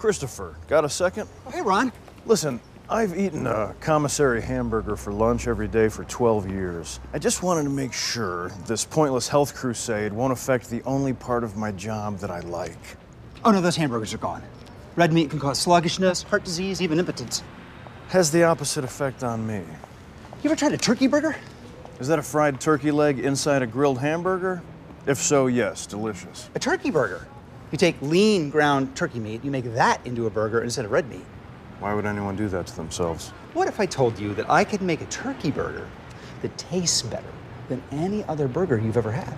Christopher, got a second? Oh, hey, Ron. Listen, I've eaten a commissary hamburger for lunch every day for 12 years. I just wanted to make sure this pointless health crusade won't affect the only part of my job that I like. Oh, no, those hamburgers are gone. Red meat can cause sluggishness, heart disease, even impotence. Has the opposite effect on me. You ever tried a turkey burger? Is that a fried turkey leg inside a grilled hamburger? If so, yes, delicious. A turkey burger. You take lean ground turkey meat, you make that into a burger instead of red meat. Why would anyone do that to themselves? What if I told you that I could make a turkey burger that tastes better than any other burger you've ever had?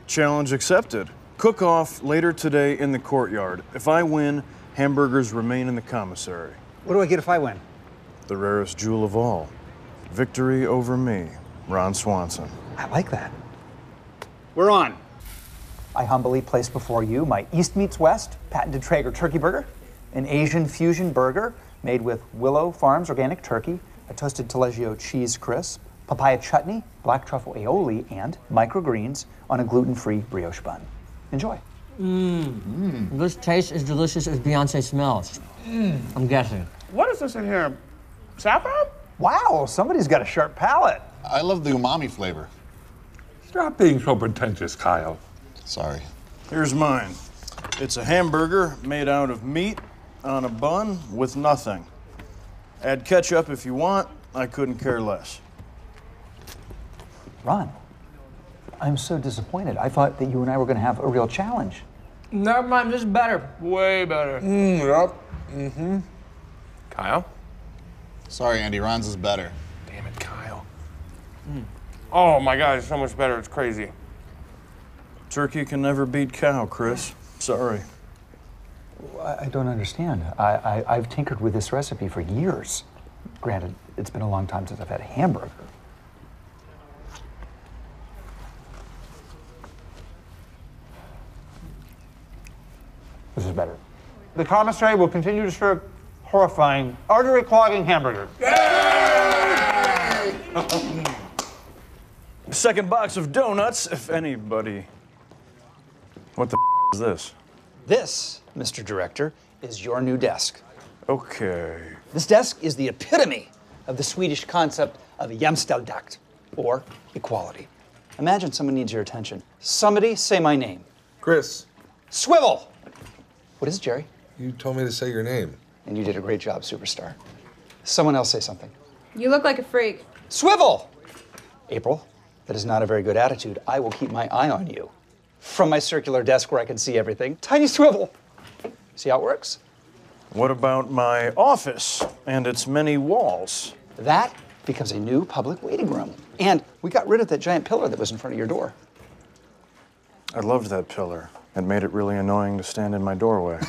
Challenge accepted. Cook-off later today in the courtyard. If I win, hamburgers remain in the commissary. What do I get if I win? The rarest jewel of all. Victory over me, Ron Swanson. I like that. We're on. I humbly place before you my East Meets West patented Traeger turkey burger, an Asian fusion burger made with Willow Farms organic turkey, a toasted taleggio cheese crisp, papaya chutney, black truffle aioli, and microgreens on a gluten-free brioche bun. Enjoy. This tastes as delicious as Beyonce smells. I'm guessing. What is this in here? Saffron? Wow, somebody's got a sharp palate. I love the umami flavor. Stop being so pretentious, Kyle. Sorry. Here's mine. It's a hamburger made out of meat on a bun with nothing. Add ketchup if you want. I couldn't care less. Ron, I'm so disappointed. I thought that you and I were going to have a real challenge. Never mind, this is better. Way better. Yep. Kyle? Sorry, Andy. Ron's is better. Damn it, Kyle. Oh my God, it's so much better. It's crazy. Turkey can never beat cow, Chris. Sorry. I don't understand. I've tinkered with this recipe for years. Granted, it's been a long time since I've had a hamburger. This is better. The commissary will continue to serve horrifying, artery-clogging hamburgers. Second box of donuts, if anybody. What the is this? This, Mr. Director, is your new desk. Okay. This desk is the epitome of the Swedish concept of jämställdhet, or equality. Imagine someone needs your attention. Somebody say my name. Chris, Swivel! What is it, Jerry? you told me to say your name. And you did a great job, superstar. Someone else say something. You look like a freak. Swivel! April, that is not a very good attitude. I will keep my eye on you. From my circular desk where I can see everything, tiny swivel. See how it works? What about my office and its many walls? That becomes a new public waiting room. And we got rid of that giant pillar that was in front of your door. I loved that pillar. It made it really annoying to stand in my doorway.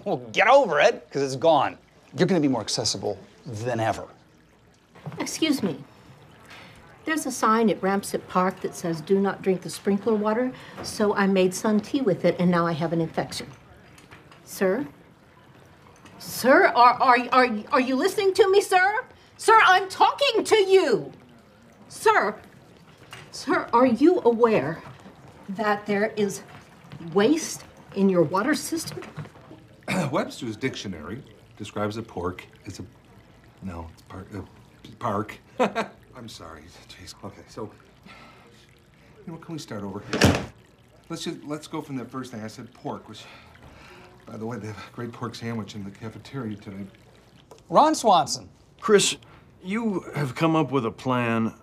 Well, get over it, because it's gone. You're going to be more accessible than ever. Excuse me. There's a sign at Ramsett Park that says, "Do not drink the sprinkler water," so I made sun tea with it, and now I have an infection. Sir? Sir, are you listening to me, sir? Sir, I'm talking to you! Sir, are you aware that there is waste in your water system? Webster's dictionary describes a pork as park. I'm sorry. Jeez. Okay, so, can we start over? Let's go from that first thing. I said pork, which, by the way, they have a great pork sandwich in the cafeteria today. Ron Swanson. Chris, you have come up with a plan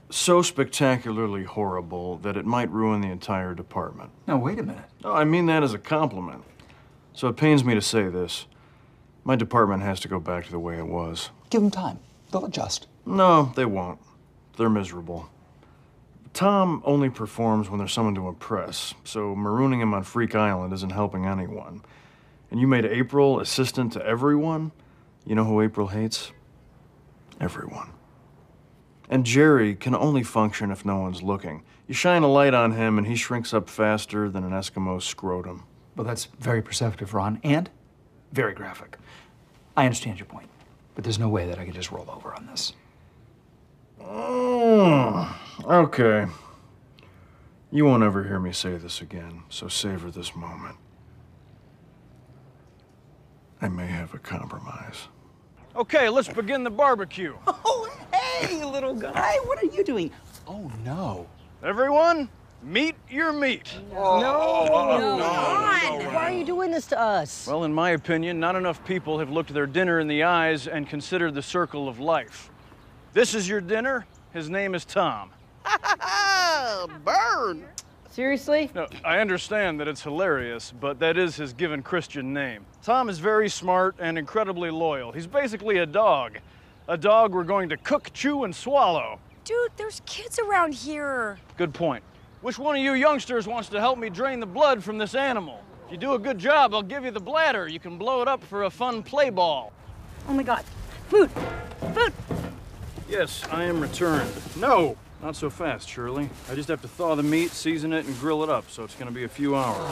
so spectacularly horrible that it might ruin the entire department. No, wait a minute. No, I mean that as a compliment. So it pains me to say this. My department has to go back to the way it was. Give them time. They'll adjust. No, they won't. They're miserable. Tom only performs when there's someone to impress, so marooning him on Freak Island isn't helping anyone. And you made April assistant to everyone? You know who April hates? Everyone. And Jerry can only function if no one's looking. You shine a light on him and he shrinks up faster than an Eskimo scrotum. Well, that's very perceptive, Ron, and very graphic. I understand your point, but there's no way that I could just roll over on this. Okay. You won't ever hear me say this again, so savor this moment. I may have a compromise. Okay, let's begin the barbecue. Oh, hey, little guy, what are you doing? Oh, no. Everyone, meet your meat. No. Why are you doing this to us? Well, in my opinion, not enough people have looked their dinner in the eyes and considered the circle of life. This is your dinner. His name is Tom. Burn. Seriously? No, I understand that it's hilarious, but that is his given Christian name. Tom is very smart and incredibly loyal. He's basically a dog. A dog we're going to cook, chew, and swallow. Dude, there's kids around here. Good point. Which one of you youngsters wants to help me drain the blood from this animal? If you do a good job, I'll give you the bladder. You can blow it up for a fun play ball. Oh my God. Food. Food. Yes, I am returned. No! Not so fast, Shirley. I just have to thaw the meat, season it, and grill it up, so it's gonna be a few hours.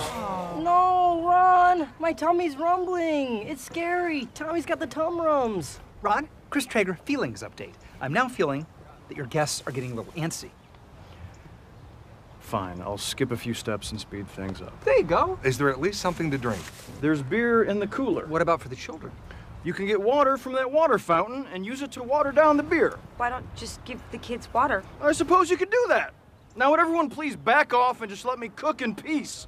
No, Ron. My tummy's rumbling. It's scary. Tommy's got the tum rums. Ron, Chris Traeger, feelings update. I'm now feeling that your guests are getting a little antsy. Fine, I'll skip a few steps and speed things up. There you go. Is there at least something to drink? There's beer in the cooler. What about for the children? You can get water from that water fountain and use it to water down the beer. Why don't you just give the kids water? I suppose you could do that. Now would everyone please back off and just let me cook in peace?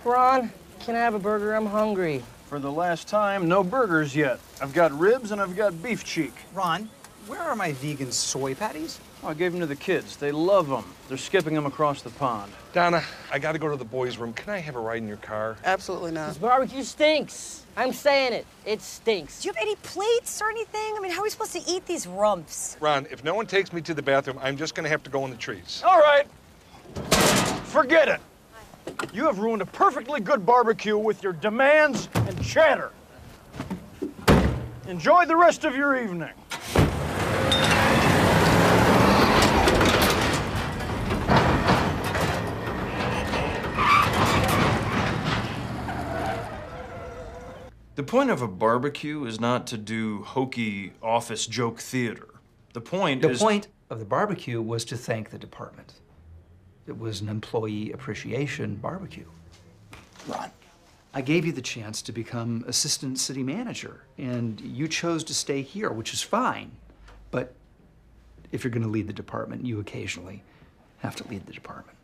Ron, can I have a burger? I'm hungry. For the last time, no burgers yet. I've got ribs and I've got beef cheek. Ron, where are my vegan soy patties? Oh, I gave them to the kids. They love them. They're skipping them across the pond. Donna, I gotta go to the boys' room. Can I have a ride in your car? Absolutely not. This barbecue stinks. I'm saying it. It stinks. Do you have any plates or anything? I mean, how are we supposed to eat these rumps? Ron, if no one takes me to the bathroom, I'm just gonna have to go in the trees. All right. Forget it. You have ruined a perfectly good barbecue with your demands and chatter. Enjoy the rest of your evening. The point of a barbecue is not to do hokey office joke theater. The point of the barbecue was to thank the department. It was an employee appreciation barbecue. Ron, I gave you the chance to become assistant city manager, and you chose to stay here, which is fine. But if you're going to lead the department, you occasionally have to lead the department.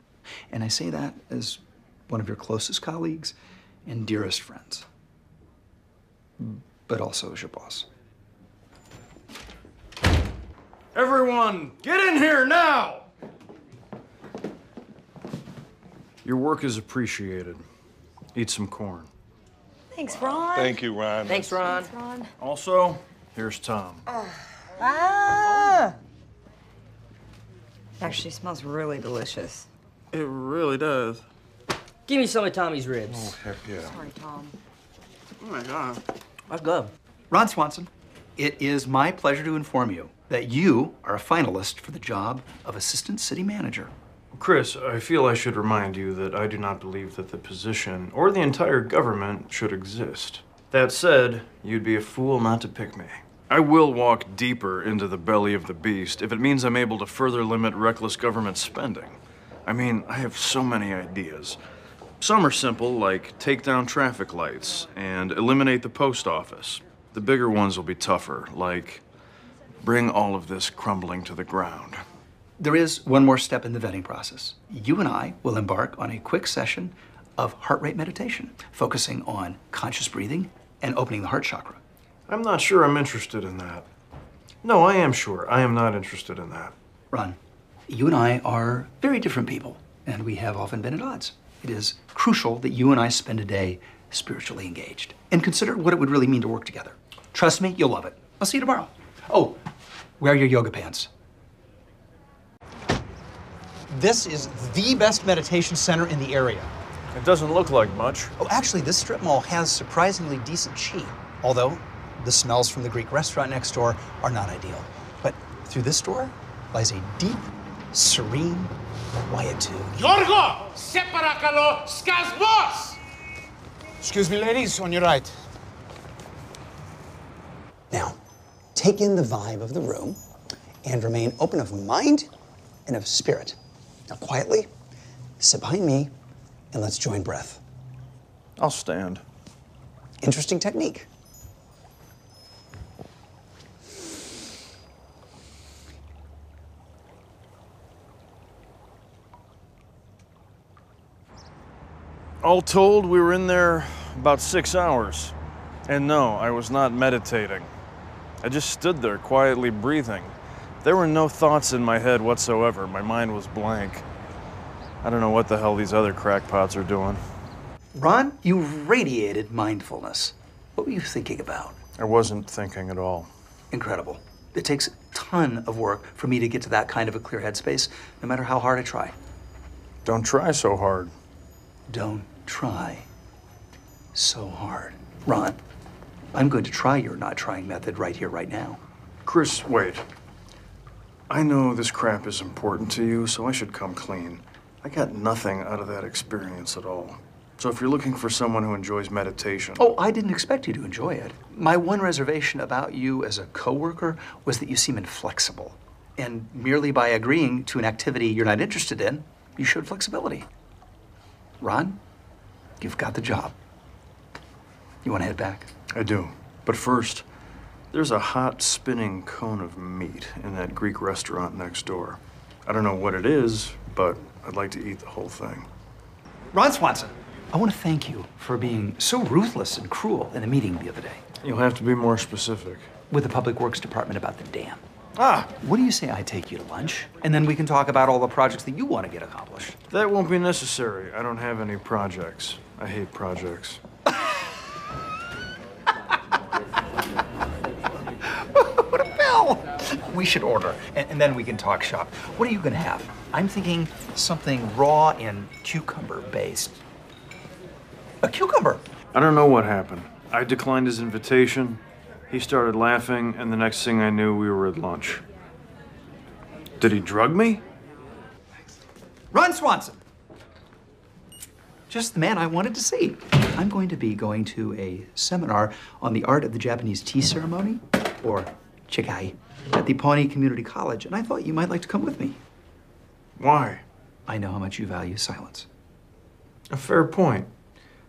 And I say that as one of your closest colleagues and dearest friends, but also as your boss. Everyone, get in here now! Your work is appreciated. Eat some corn. Thanks, Ron. Thank you, Ron. Thanks, Ron. Thanks, Ron. Also, here's Tom. Ah! Actually smells really delicious. It really does. Give me some of Tommy's ribs. Oh, heck yeah. Sorry, Tom. Oh my God. That's good. Ron Swanson, it is my pleasure to inform you that you are a finalist for the job of assistant city manager. Chris, I feel I should remind you that I do not believe that the position or the entire government should exist. That said, you'd be a fool not to pick me. I will walk deeper into the belly of the beast if it means I'm able to further limit reckless government spending. I mean, I have so many ideas. Some are simple, like take down traffic lights and eliminate the post office. The bigger ones will be tougher, like bring all of this crumbling to the ground. There is one more step in the vetting process. You and I will embark on a quick session of heart rate meditation, focusing on conscious breathing and opening the heart chakra. I'm not sure I'm interested in that. No, I am sure. I am not interested in that. Ron, you and I are very different people, and we have often been at odds. It is crucial that you and I spend a day spiritually engaged and consider what it would really mean to work together. Trust me, you'll love it. I'll see you tomorrow. Oh, wear your yoga pants. This is the best meditation center in the area. It doesn't look like much. Oh, actually, this strip mall has surprisingly decent chi, although the smells from the Greek restaurant next door are not ideal. But through this door lies a deep, serene quietude. Yorgo! Separakalo skazbos! Excuse me, ladies, on your right. Now, take in the vibe of the room and remain open of mind and of spirit. Now, quietly, sit behind me and let's join breath. I'll stand. interesting technique. All told, we were in there about 6 hours. And no, I was not meditating. I just stood there quietly breathing. There were no thoughts in my head whatsoever. My mind was blank. I don't know what the hell these other crackpots are doing. Ron, you radiated mindfulness. What were you thinking about? I wasn't thinking at all. Incredible. It takes a ton of work for me to get to that kind of a clear headspace, no matter how hard I try. Don't try so hard. Don't try so hard. Ron, I'm going to try your not trying method right here, right now. Chris, wait. I know this crap is important to you, so I should come clean. I got nothing out of that experience at all. So if you're looking for someone who enjoys meditation... Oh, I didn't expect you to enjoy it. My one reservation about you as a coworker was that you seem inflexible. And merely by agreeing to an activity you're not interested in, you showed flexibility. Ron, you've got the job. You want to head back? I do. But first, there's a hot spinning cone of meat in that Greek restaurant next door. I don't know what it is, but I'd like to eat the whole thing. Ron Swanson, I want to thank you for being so ruthless and cruel in a meeting the other day. You'll have to be more specific. With the Public Works Department about the dam. Ah! What do you say I take you to lunch, and then we can talk about all the projects that you want to get accomplished? That won't be necessary. I don't have any projects. I hate projects. What a bell! We should order, and then we can talk shop. What are you going to have? I'm thinking something raw and cucumber-based. A cucumber! I don't know what happened. I declined his invitation. He started laughing, and the next thing I knew, we were at lunch. Did he drug me? Ron Swanson! Just the man I wanted to see. I'm going to be going to a seminar on the art of the Japanese tea ceremony, or chikai, at the Pawnee Community College, and I thought you might like to come with me. Why? I know how much you value silence. A fair point.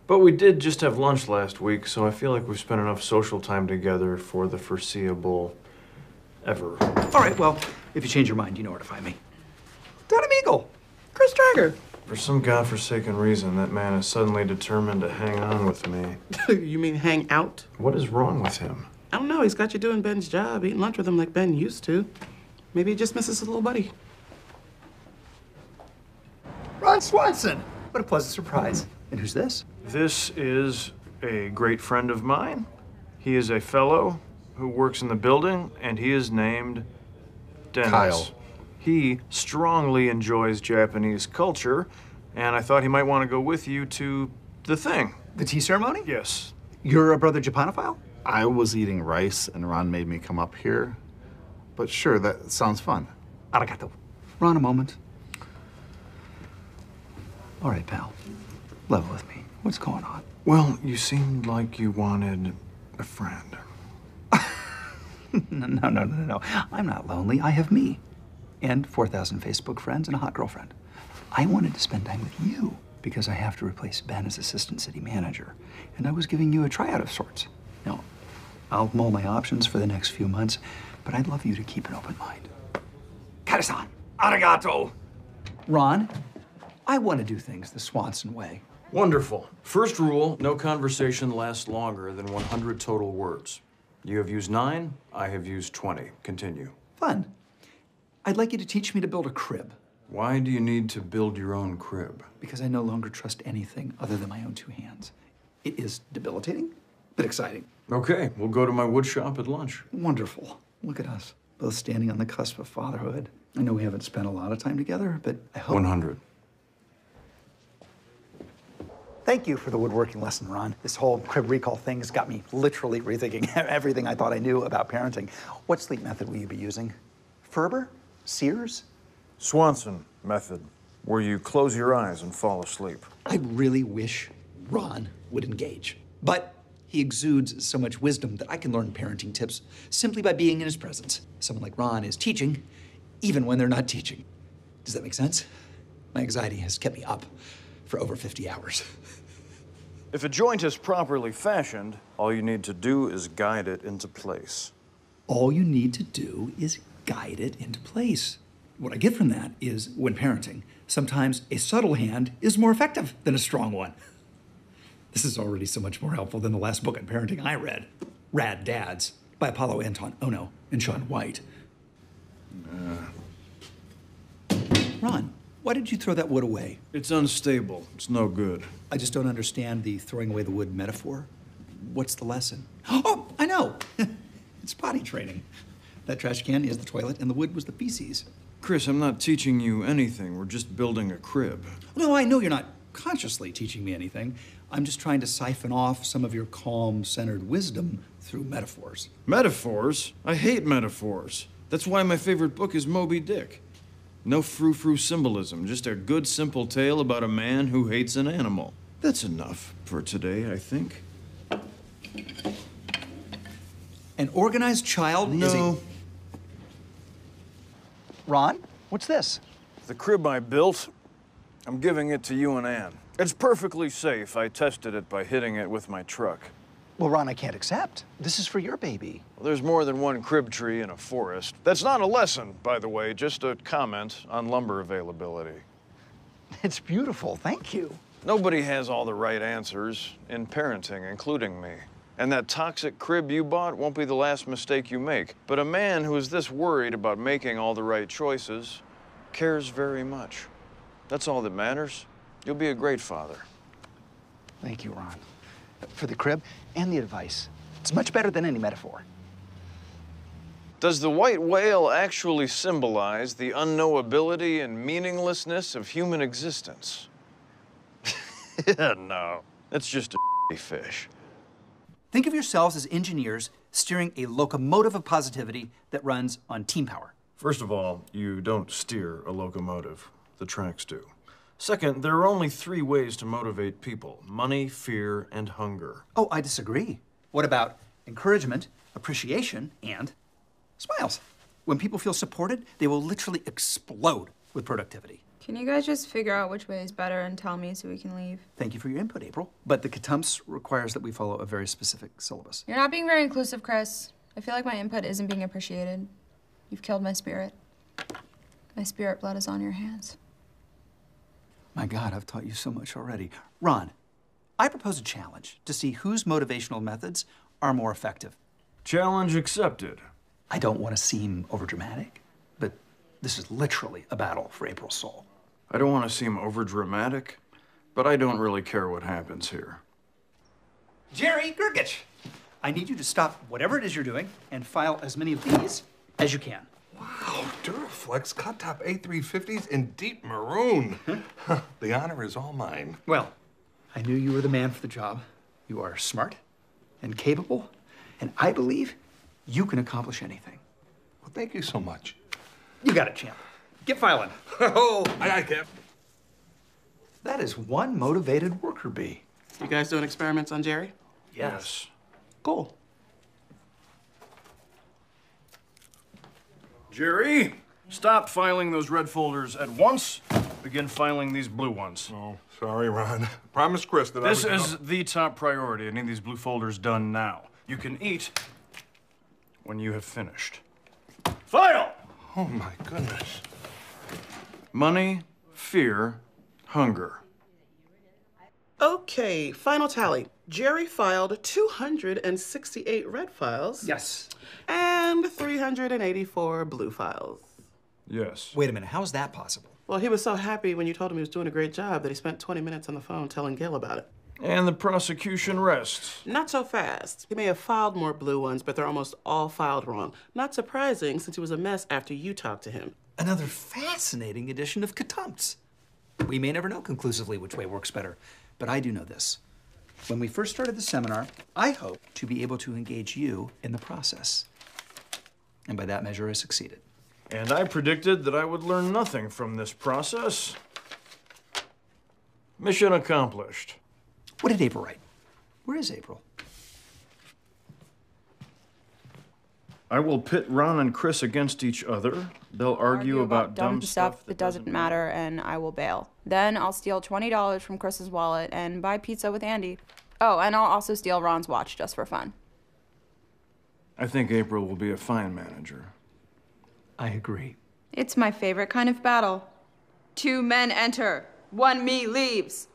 But we did just have lunch last week, so I feel like we've spent enough social time together for the foreseeable ever. All right, well, if you change your mind, you know where to find me. Don Amigo, Chris Traeger. For some godforsaken reason, that man is suddenly determined to hang on with me. You mean hang out? What is wrong with him? I don't know. He's got you doing Ben's job, eating lunch with him like Ben used to. Maybe he just misses his little buddy. Ron Swanson. What a pleasant surprise. And who's this? This is a great friend of mine. He is a fellow who works in the building, and he is named Dennis. Kyle. He strongly enjoys Japanese culture, and I thought he might want to go with you to the thing. The tea ceremony? Yes. You're a brother Japanophile? I was eating rice and Ron made me come up here. But sure, that sounds fun. Arigato. Ron, a moment. All right, pal. Level with me. What's going on? Well, you seemed like you wanted a friend. No. I'm not lonely. I have me. And 4,000 Facebook friends and a hot girlfriend. I wanted to spend time with you because I have to replace Ben as assistant city manager. And I was giving you a tryout of sorts. Now, I'll mull my options for the next few months, but I'd love you to keep an open mind. Kare-san, arigato. Ron, I want to do things the Swanson way. Wonderful. First rule, no conversation lasts longer than 100 total words. You have used 9, I have used 20. Continue. Fun. I'd like you to teach me to build a crib. Why do you need to build your own crib? Because I no longer trust anything other than my own 2 hands. It is debilitating, but exciting. Okay, we'll go to my wood shop at lunch. Wonderful. Look at us, both standing on the cusp of fatherhood. I know we haven't spent a lot of time together, but I hope... 100. Thank you for the woodworking lesson, Ron. This whole crib recall thing has got me literally rethinking everything I thought I knew about parenting. What sleep method will you be using? Ferber? Sears? Swanson method, where you close your eyes and fall asleep. I really wish Ron would engage. But he exudes so much wisdom that I can learn parenting tips simply by being in his presence. Someone like Ron is teaching, even when they're not teaching. Does that make sense? My anxiety has kept me up for over 50 hours. If a joint is properly fashioned, all you need to do is guide it into place. All you need to do is guide it into place. What I get from that is, when parenting, sometimes a subtle hand is more effective than a strong one. This is already so much more helpful than the last book on parenting I read, Rad Dads, by Apollo Anton Ono and Sean White. Ron, why did you throw that wood away? It's unstable. It's no good. I just don't understand the throwing away the wood metaphor. What's the lesson? Oh, I know. It's potty training. That trash can is the toilet, and the wood was the feces. Chris, I'm not teaching you anything. We're just building a crib. No, I know you're not consciously teaching me anything. I'm just trying to siphon off some of your calm, centered wisdom through metaphors. Metaphors? I hate metaphors. That's why my favorite book is Moby Dick. No frou-frou symbolism, just a good, simple tale about a man who hates an animal. That's enough for today, I think. An organized child is a... No. Ron, what's this? The crib I built, I'm giving it to you and Ann. It's perfectly safe. I tested it by hitting it with my truck. Well, Ron, I can't accept. This is for your baby. Well, there's more than one crib tree in a forest. That's not a lesson, by the way, just a comment on lumber availability. It's beautiful, thank you. Nobody has all the right answers in parenting, including me. And that toxic crib you bought won't be the last mistake you make. But a man who is this worried about making all the right choices cares very much. That's all that matters. You'll be a great father. Thank you, Ron. For the crib and the advice. It's much better than any metaphor. Does the white whale actually symbolize the unknowability and meaninglessness of human existence? No, it's just a fish. Think of yourselves as engineers steering a locomotive of positivity that runs on team power. First of all, you don't steer a locomotive. The tracks do. Second, there are only 3 ways to motivate people: money, fear, and hunger. Oh, I disagree. What about encouragement, appreciation, and smiles? When people feel supported, they will literally explode with productivity. Can you guys just figure out which way is better and tell me so we can leave? Thank you for your input, April. But the Katumps requires that we follow a very specific syllabus. You're not being very inclusive, Chris. I feel like my input isn't being appreciated. You've killed my spirit. My spirit blood is on your hands. My God, I've taught you so much already. Ron, I propose a challenge to see whose motivational methods are more effective. Challenge accepted. I don't want to seem overdramatic, but this is literally a battle for April's soul. I don't want to seem overdramatic, but I don't really care what happens here. Jerry Gergich, I need you to stop whatever it is you're doing and file as many of these as you can. Wow, Duraflex cut top A350s in deep maroon. The honor is all mine. Well, I knew you were the man for the job. You are smart and capable, and I believe you can accomplish anything. Well, thank you so much. You got it, champ. Get filing. Oh, I can't. That is one motivated worker bee. You guys doing experiments on Jerry? Yes. Cool. Jerry, stop filing those red folders at once. Begin filing these blue ones. Oh, sorry, Ron. Promise Chris that This is the top priority. I need these blue folders done now. You can eat when you have finished. File! Oh, my goodness. Money, fear, hunger. Okay, final tally. Jerry filed 268 red files. Yes. And 384 blue files. Yes. Wait a minute, how is that possible? Well, he was so happy when you told him he was doing a great job that he spent 20 minutes on the phone telling Gail about it. And the prosecution rests. Not so fast. He may have filed more blue ones, but they're almost all filed wrong. Not surprising, since he was a mess after you talked to him. Another fascinating edition of Katumps. We may never know conclusively which way works better, but I do know this. When we first started the seminar, I hoped to be able to engage you in the process. And by that measure, I succeeded. And I predicted that I would learn nothing from this process. Mission accomplished. What did April write? Where is April? I will pit Ron and Chris against each other. They'll argue about dumb stuff that doesn't matter, and I will bail. Then I'll steal $20 from Chris's wallet and buy pizza with Andy. Oh, and I'll also steal Ron's watch just for fun. I think April will be a fine manager. I agree. It's my favorite kind of battle. 2 men enter, 1 me leaves.